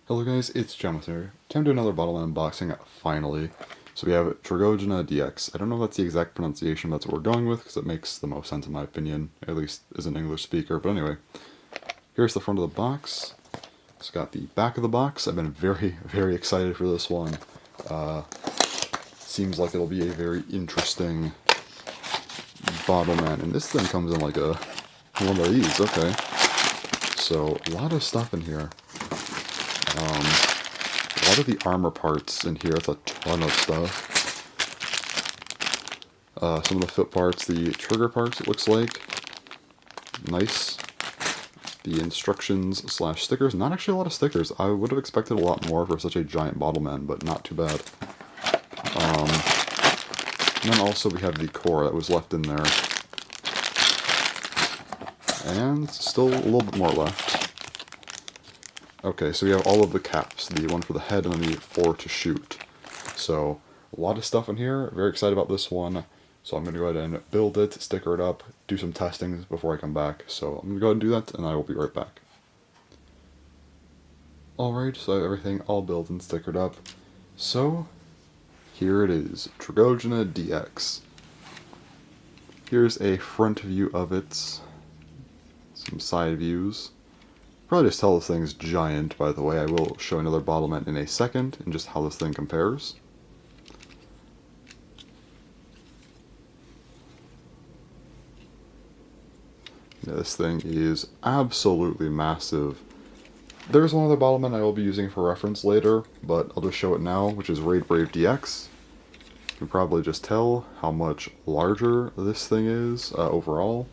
Hello guys, it's John here. Time to do another Bottleman unboxing, finally. So we have Dragogina DX. I don't know if that's the exact pronunciation, that's what we're going with, because it makes the most sense in my opinion, at least as an English speaker. But anyway, here's the front of the box. It's got the back of the box. I've been very, very excited for this one. Seems like it'll be a very interesting Bottleman. And this thing comes in like one of these, okay. So, a lot of stuff in here. A lot of the armor parts in here, it's a ton of stuff. Some of the foot parts, the trigger parts, it looks like. Nice. The instructions / stickers, not actually a lot of stickers. I would have expected a lot more for such a giant Bottleman, but not too bad. And then also we have the core that was left in there. And still a little bit more left. Okay, so we have all of the caps, the one for the head and then the 4 to shoot. So, a lot of stuff in here, very excited about this one. So I'm going to go ahead and build it, sticker it up, do some testing before I come back. So I'm going to go ahead and do that, and I will be right back. Alright, so I have everything all built and stickered up. So, here it is, Dragogina DX. Here's a front view of it, some side views. Probably just tell this thing's giant, by the way. I will show another Bottleman in a second, and just how this thing compares. Yeah, this thing is absolutely massive. There's one other Bottleman I will be using for reference later, but I'll just show it now, which is Dragogina DX. You can probably just tell how much larger this thing is overall.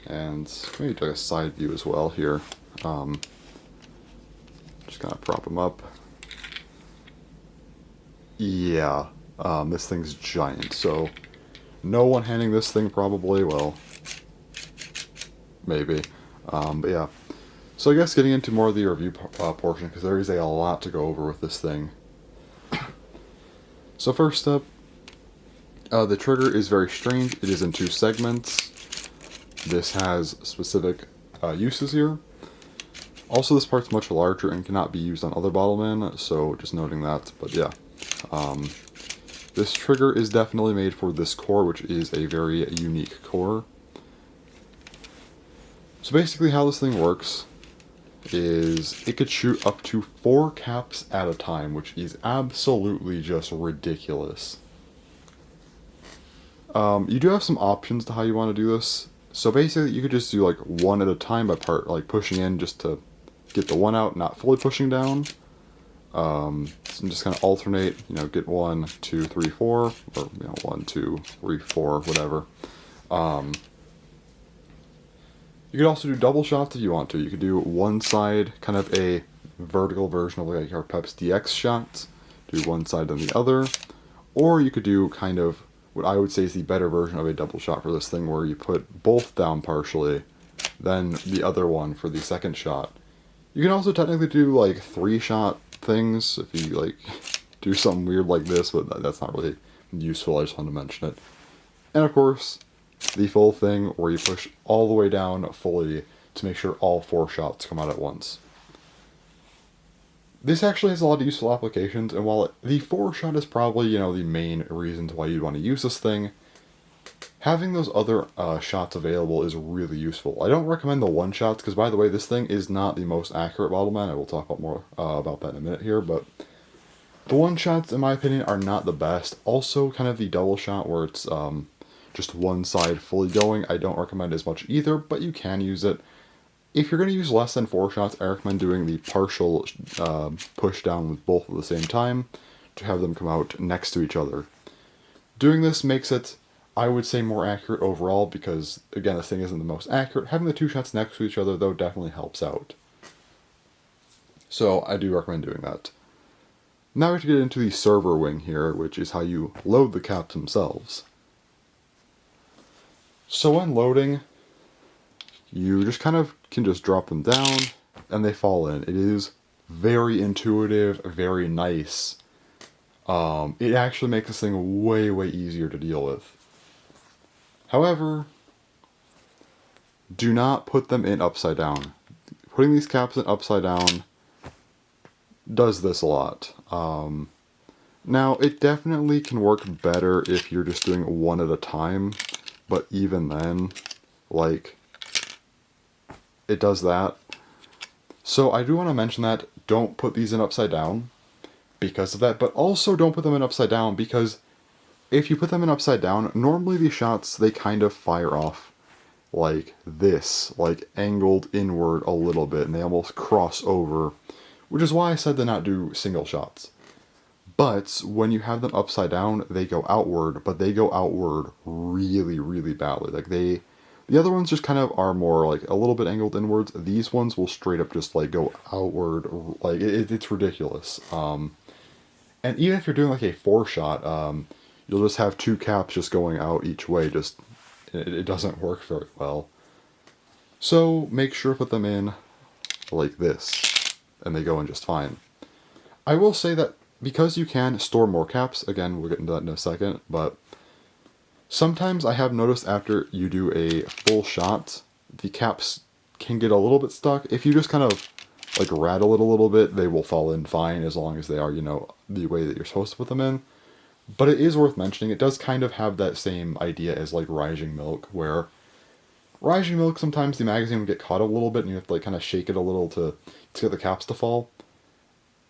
And maybe take a side view as well here. Just kind of prop him up. Yeah, this thing's giant, so no one-handing this thing probably, well, maybe. But yeah, so I guess getting into more of the review portion, because there is a lot to go over with this thing. So first up, the trigger is very strange. It is in 2 segments. This has specific uses here. Also, this part's much larger and cannot be used on other Bottlemen, so just noting that. But yeah, this trigger is definitely made for this core, which is a very unique core. So basically how this thing works is it could shoot up to 4 caps at a time, which is absolutely just ridiculous. You do have some options to how you want to do this. So basically you could just do like 1 at a time by pushing in just to get the 1 out, not fully pushing down. So just kind of alternate, get 1, 2, 3, 4, or 1, 2, 3, 4, whatever. You could also do double shots if you want to. You could do one side, kind of a vertical version of like our Pep's DX shots, do one side then the other, or you could do kind of what I would say is the better version of a double shot for this thing, where you put both down partially, then the other one for the second shot. You can also technically do like 3-shot things if you like do something weird like this, but that's not really useful. I just wanted to mention it. And of course, the full thing where you push all the way down fully to make sure all 4 shots come out at once. This actually has a lot of useful applications, and while the 4-shot is probably, the main reasons why you'd want to use this thing, having those other shots available is really useful. I don't recommend the 1-shots, because by the way, this thing is not the most accurate Bottleman. I will talk about more about that in a minute here, but the 1-shots, in my opinion, are not the best. Also, kind of the double shot where it's just one side fully going, I don't recommend as much either, but you can use it. If you're going to use less than 4 shots, I recommend doing the partial push down with both at the same time to have them come out next to each other. Doing this makes it, I would say, more accurate overall because, again, this thing isn't the most accurate. Having the 2 shots next to each other, though, definitely helps out. So I do recommend doing that. Now we have to get into the server wing here, which is how you load the caps themselves. So when loading, you just kind of can just drop them down and they fall in. It is very intuitive, very nice. It actually makes this thing way, way easier to deal with. However, do not put them in upside down. Putting these caps in upside down does this a lot. Now, it definitely can work better if you're just doing one at a time, but even then, like, it does that. So I do want to mention that don't put these in upside down because of that, but also don't put them in upside down because if you put them in upside down, normally these shots, they kind of fire off like this, like angled inward a little bit, and they almost cross over, which is why I said to not do single shots. But when you have them upside down, they go outward, but they go outward really, really badly. Like the other ones just kind of are more like a little bit angled inwards. These ones will straight up just like go outward, like it's ridiculous. And even if you're doing like a four shot, you'll just have two caps just going out each way. Just it doesn't work very well. So make sure to put them in like this, and they go in just fine. I will say that because you can store more caps, again, we'll get into that in a second, but sometimes I have noticed after you do a full shot, the caps can get a little bit stuck. If you just kind of like rattle it a little bit, they will fall in fine as long as they are, the way that you're supposed to put them in. But it is worth mentioning, it does kind of have that same idea as like Rising Milk, where Rising Milk, sometimes the magazine will get caught a little bit and you have to like kind of shake it a little to get the caps to fall.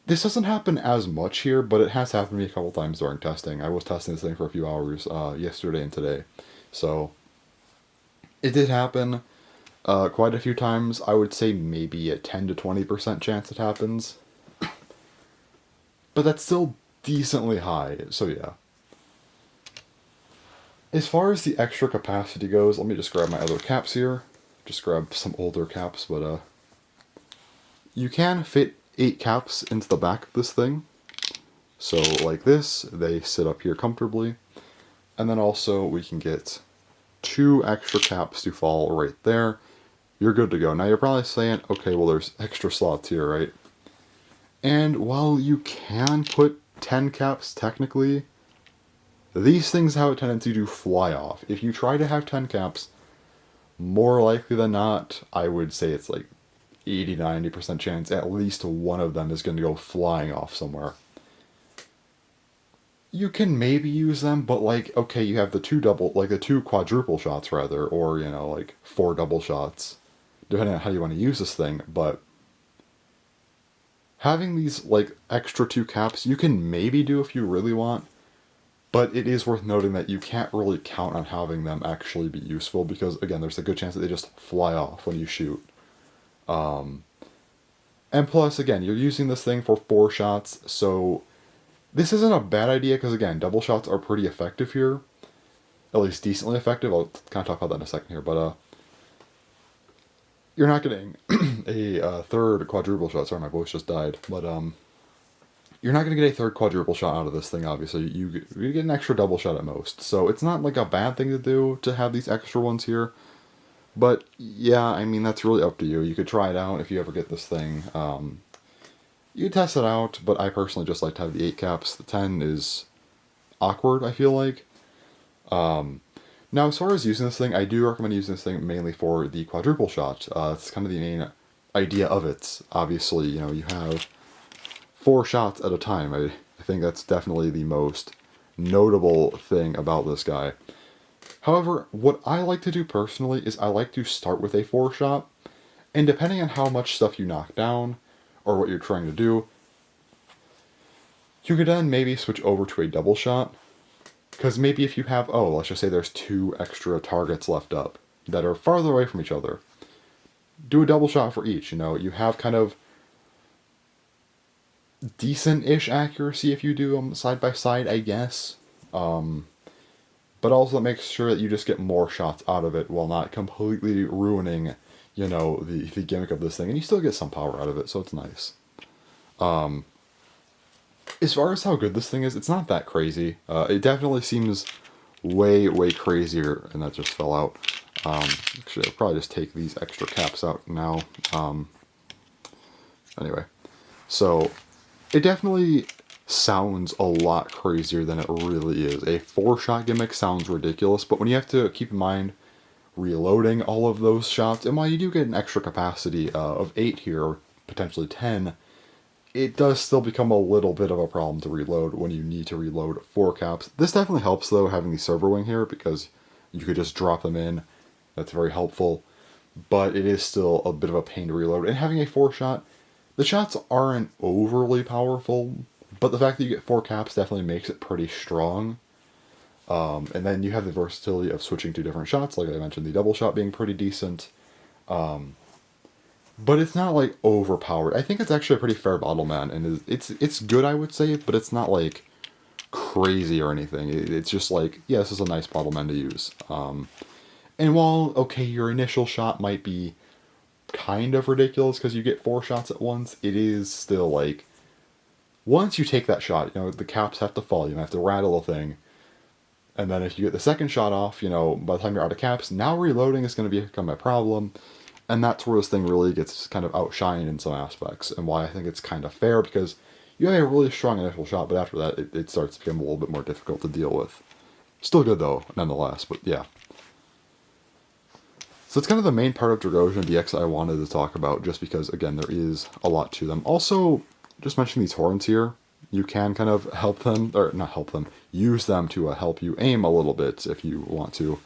This doesn't happen as much here, but it has happened to me a couple times during testing. I was testing this thing for a few hours yesterday and today. So it did happen quite a few times. I would say maybe a 10 to 20% chance it happens. But that's still decently high, so yeah. As far as the extra capacity goes, let me just grab my other caps here. Just grab some older caps, but you can fit 8 caps into the back of this thing. So like this, they sit up here comfortably. And then also we can get 2 extra caps to fall right there. You're good to go. Now you're probably saying, okay, well there's extra slots here, right? And while you can put 10 caps technically, these things have a tendency to fly off. If you try to have 10 caps, more likely than not, I would say it's like 80-90% chance at least one of them is going to go flying off somewhere. You can maybe use them, but like, okay, you have the two quadruple shots rather, or like 4 double shots, depending on how you want to use this thing. But having these like extra 2 caps, you can maybe do if you really want, but it is worth noting that you can't really count on having them actually be useful because again, there's a good chance that they just fly off when you shoot. And plus, again, you're using this thing for 4 shots, so this isn't a bad idea because, again, double shots are pretty effective here. At least decently effective. I'll kind of talk about that in a second here, but you're not getting a third quadruple shot. Sorry, my voice just died. But you're not going to get a third quadruple shot out of this thing, obviously. You get an extra double shot at most. So it's not like a bad thing to do to have these extra ones here. But yeah, I mean, that's really up to you. You could try it out if you ever get this thing. You could test it out, but I personally just like to have the 8 caps. The 10 is awkward, I feel like. Now, as far as using this thing, I do recommend using this thing mainly for the quadruple shot. It's kind of the main idea of it. Obviously, you have 4 shots at a time. I think that's definitely the most notable thing about this guy. However, what I like to do personally is I like to start with a 4 shot, and depending on how much stuff you knock down, or what you're trying to do, you could then maybe switch over to a double shot, because maybe if you have, let's just say there's 2 extra targets left up that are farther away from each other, do a double shot for each, you have kind of decent-ish accuracy if you do them side by side, I guess. But also that makes sure that you just get more shots out of it while not completely ruining, the gimmick of this thing. And you still get some power out of it, so it's nice. As far as how good this thing is, it's not that crazy. It definitely seems way, way crazier, and that just fell out. Actually, I'll probably just take these extra caps out now. Anyway, so it definitely sounds a lot crazier than it really is. A 4-shot gimmick sounds ridiculous, but when you have to keep in mind reloading all of those shots, and while you do get an extra capacity of 8 here, or potentially 10, it does still become a little bit of a problem to reload when you need to reload 4 caps. This definitely helps, though, having the server wing here, because you could just drop them in. That's very helpful. But it is still a bit of a pain to reload. And having a 4-shot, the shots aren't overly powerful, but the fact that you get 4 caps definitely makes it pretty strong. And then you have the versatility of switching to different shots, like I mentioned, the double shot being pretty decent. But it's not, like, overpowered. I think it's actually a pretty fair Bottleman, and it's good, I would say, but it's not, like, crazy or anything. It's just like, yeah, this is a nice Bottleman to use. And while, okay, your initial shot might be kind of ridiculous because you get 4 shots at once, it is still, like, once you take that shot, you know, the caps have to fall, you have to rattle the thing. And then if you get the second shot off, you know, by the time you're out of caps, now reloading is going to become a problem. And that's where this thing really gets kind of outshined in some aspects, and why I think it's kind of fair, because you have a really strong initial shot, but after that, it starts to become a little bit more difficult to deal with. Still good, though, nonetheless, but yeah. So it's kind of the main part of Dragogina DX I wanted to talk about, just because, again, there is a lot to them. Also, just mentioning these horns here, you can kind of help them, or not help them, use them to help you aim a little bit if you want to.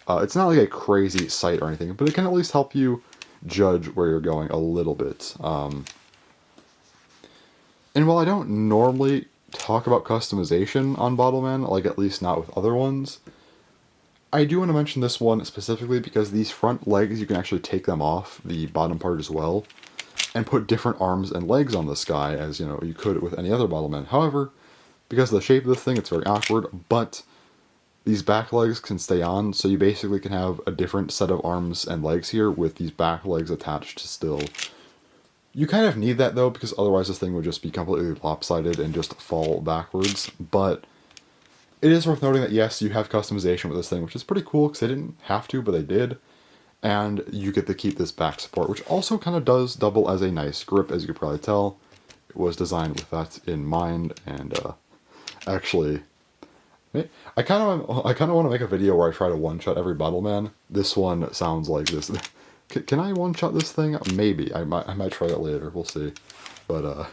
It's not like a crazy sight or anything, but it can at least help you judge where you're going a little bit. And while I don't normally talk about customization on Bottleman, like at least not with other ones, I do want to mention this one specifically because these front legs, you can actually take them off, the bottom part as well, and put different arms and legs on this guy, as you know, you could with any other Bottleman. However, because of the shape of this thing, it's very awkward, but these back legs can stay on, so you basically can have a different set of arms and legs here with these back legs attached still. You kind of need that, though, because otherwise this thing would just be completely lopsided and just fall backwards. But it is worth noting that, yes, you have customization with this thing, which is pretty cool, because they didn't have to, but they did. And you get to keep this back support, which also kind of does double as a nice grip, as you could probably tell. It was designed with that in mind, and actually, I kind of want to make a video where I try to one-shot every Bottleman. This one sounds like this. Can I one-shot this thing? Maybe. I might try that later. We'll see. But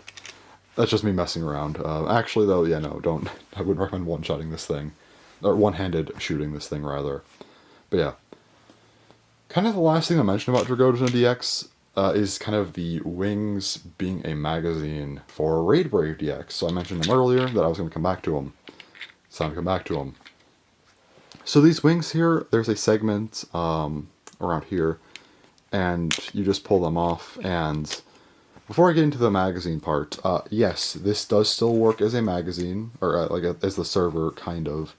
that's just me messing around. Actually, though, yeah, no, don't. I wouldn't recommend one-shotting this thing, or one-handed shooting this thing rather. But yeah, kind of the last thing I mentioned about Dragogina DX is kind of the wings being a magazine for Raid Brave DX. So I mentioned them earlier that I was going to come back to them. It's time to come back to them. So these wings here, there's a segment around here, and you just pull them off. And before I get into the magazine part, yes, this does still work as a magazine, or as the server, kind of.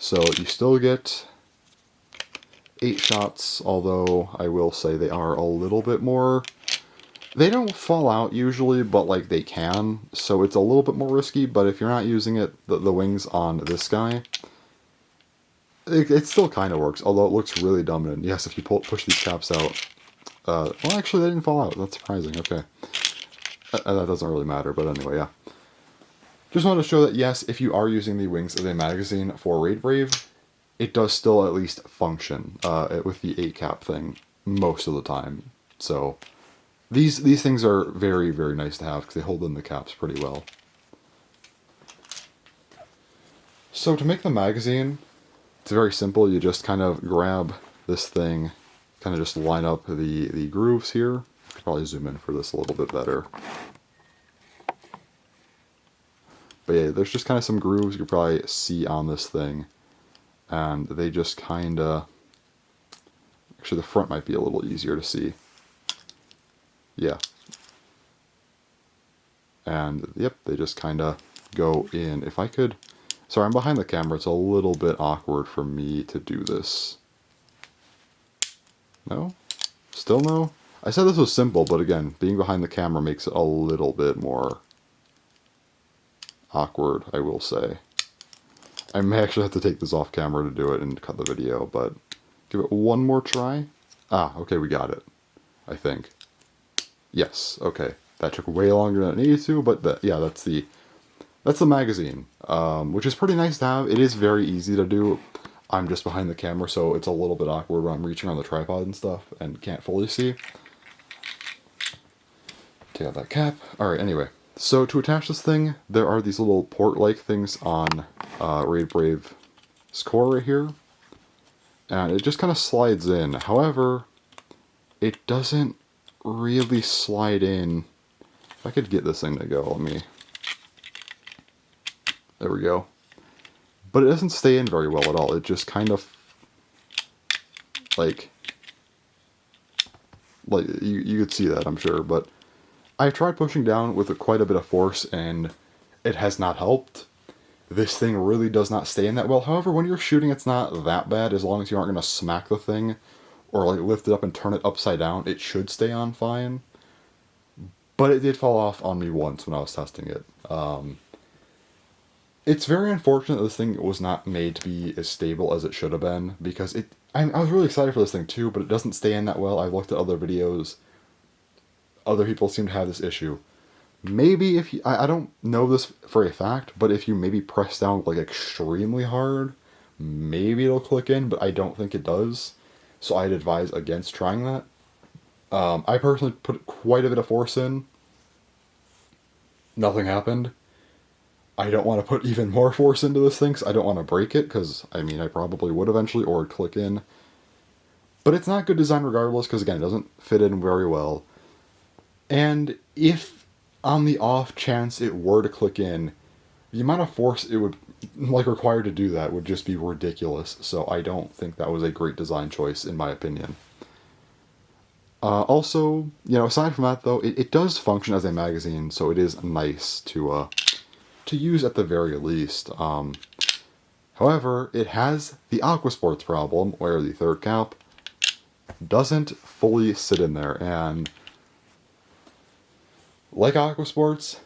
So you still get 8 shots, although I will say they are a little bit more. They don't fall out usually, but like they can, so it's a little bit more risky. But if you're not using it, the wings on this guy, it still kind of works, although it looks really dumb. And yes, if you push these caps out, well, actually, they didn't fall out. That's surprising. Okay, that doesn't really matter, but anyway, yeah. Just wanted to show that yes, if you are using the wings as a magazine for Raid Brave, it does still at least function with the 8 cap thing most of the time. So these things are very, very nice to have because they hold in the caps pretty well. So to make the magazine, it's very simple. You just kind of grab this thing, kind of just line up the grooves here. I could probably zoom in for this a little bit better. But yeah, there's just kind of some grooves you can probably see on this thing. And they just kind of... Actually, the front might be a little easier to see. Yeah. And, yep, they just kind of go in. If I could... Sorry, I'm behind the camera. It's a little bit awkward for me to do this. No? Still no? I said this was simple, but again, being behind the camera makes it a little bit more awkward, I will say. I may actually have to take this off camera to do it and cut the video, but give it one more try. Ah, okay, we got it. I think. Yes, okay. That took way longer than it needed to, but yeah, that's the magazine, which is pretty nice to have. It is very easy to do. I'm just behind the camera, so it's a little bit awkward when I'm reaching on the tripod and stuff and can't fully see. take out that cap. Alright, anyway. So to attach this thing, there are these little port-like things on Raid Brave's core right here. And it just kind of slides in. However, it doesn't really slide in. If I could get this thing to go, let me... There we go. But it doesn't stay in very well at all. It just kind of... Like you could see that, I'm sure, but I've tried pushing down with quite a bit of force, and it has not helped. This thing really does not stay in that well. However, when you're shooting, it's not that bad, as long as you aren't going to smack the thing, or like lift it up and turn it upside down. It should stay on fine. But it did fall off on me once when I was testing it. It's very unfortunate that this thing was not made to be as stable as it should have been, because I was really excited for this thing too, but it doesn't stay in that well. I've looked at other videos. Other people seem to have this issue. Maybe if you, I don't know this for a fact, but if you maybe press down like extremely hard, maybe it'll click in, but I don't think it does. So I'd advise against trying that. I personally put quite a bit of force in. Nothing happened. I don't want to put even more force into this thing, because I don't want to break it, because, I mean, I probably would eventually, or it'd click in. But it's not good design regardless, because, again, it doesn't fit in very well. And if, on the off chance it were to click in, the amount of force it would, like, require to do that would just be ridiculous, so I don't think that was a great design choice, in my opinion. Also, you know, aside from that, though, it does function as a magazine, so it is nice to use at the very least. However, it has the Aquasports problem, where the third cap doesn't fully sit in there, and like Aquasports,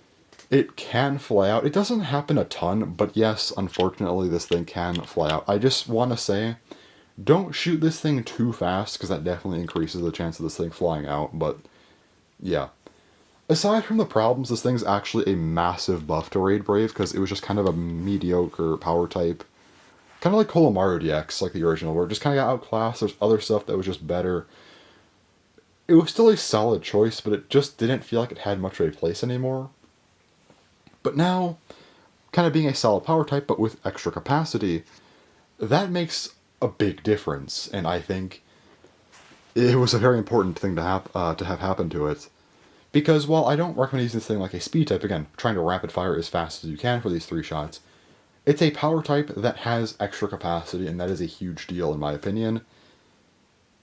it can fly out. It doesn't happen a ton, but yes, unfortunately, this thing can fly out. I just want to say, don't shoot this thing too fast, because that definitely increases the chance of this thing flying out, but yeah. Aside from the problems, this thing's actually a massive buff to Raid Brave, because it was just kind of a mediocre power type. Kind of like Maru DX, like the original, where it just kind of got outclassed. There's other stuff that was just better. It was still a solid choice, but it just didn't feel like it had much of a place anymore. But now, kind of being a solid power type, but with extra capacity, that makes a big difference, and I think it was a very important thing to have happen to it. Because while I don't recommend using this thing like a speed type, again, trying to rapid fire as fast as you can for these 3 shots, it's a power type that has extra capacity, and that is a huge deal in my opinion.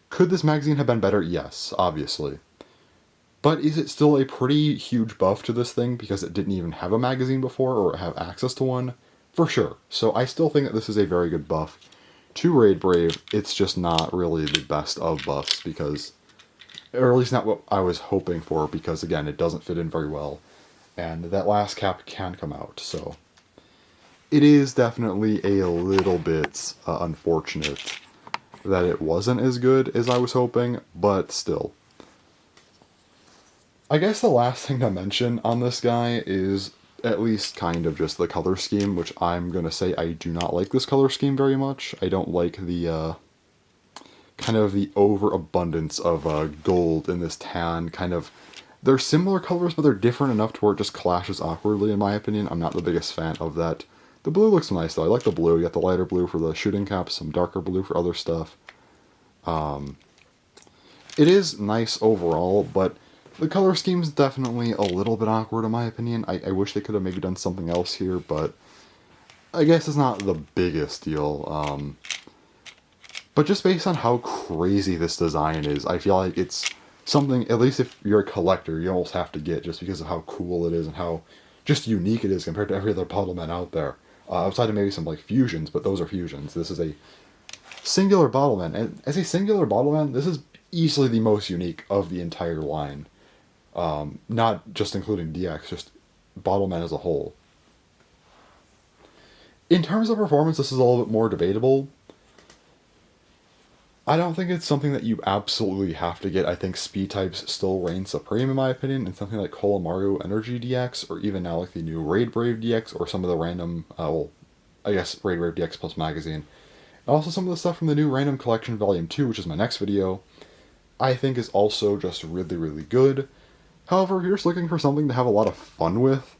Could this magazine have been better? Yes, obviously. But is it still a pretty huge buff to this thing because it didn't even have a magazine before or have access to one? For sure. So I still think that this is a very good buff to Raid Brave. It's just not really the best of buffs, because... or at least not what I was hoping for, because, again, it doesn't fit in very well. And that last cap can come out, so... it is definitely a little bit unfortunate that it wasn't as good as I was hoping, but still. I guess the last thing to mention on this guy is at least kind of just the color scheme, which I'm going to say I do not like this color scheme very much. I don't like the... kind of the overabundance of gold in this tan, kind of... they're similar colors, but they're different enough to where it just clashes awkwardly, in my opinion. I'm not the biggest fan of that. The blue looks nice, though. I like the blue. You got the lighter blue for the shooting caps, some darker blue for other stuff. It is nice overall, but the color scheme's definitely a little bit awkward, in my opinion. I wish they could have maybe done something else here, but I guess it's not the biggest deal. But just based on how crazy this design is, I feel like it's something, at least if you're a collector, you almost have to get, just because of how cool it is and how just unique it is compared to every other Bottleman out there. Outside of maybe some like fusions, but those are fusions. This is a singular Bottleman, and as a singular Bottleman, this is easily the most unique of the entire line. Not just including DX, just Bottleman as a whole. In terms of performance, this is a little bit more debatable. I don't think it's something that you absolutely have to get. I think speed types still reign supreme in my opinion, and something like Maru Energy DX, or even now like the new Raid Brave DX, or some of the random, I guess Raid Brave DX Plus magazine. And also some of the stuff from the new Random Collection Volume 2, which is my next video, I think is also just really, really good. However, if you're just looking for something to have a lot of fun with,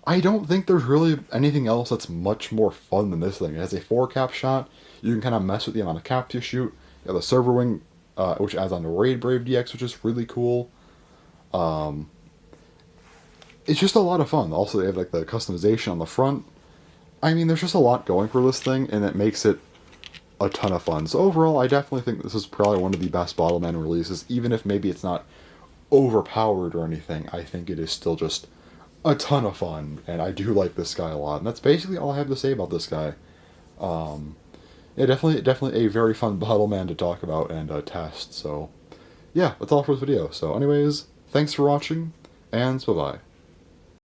I don't think there's really anything else that's much more fun than this thing. It has a 4-cap shot. You can kind of mess with the amount of caps you shoot. You have the server wing, which adds on to Raid Brave DX, which is really cool. It's just a lot of fun. Also, they have like the customization on the front. I mean, there's just a lot going for this thing, and it makes it a ton of fun. So overall, I definitely think this is probably one of the best Bottleman releases, even if maybe it's not overpowered or anything. I think it is still just a ton of fun, and I do like this guy a lot. And that's basically all I have to say about this guy. Yeah, definitely a very fun Bottleman to talk about and test. So yeah, that's all for this video. So anyways, thanks for watching, and bye-bye.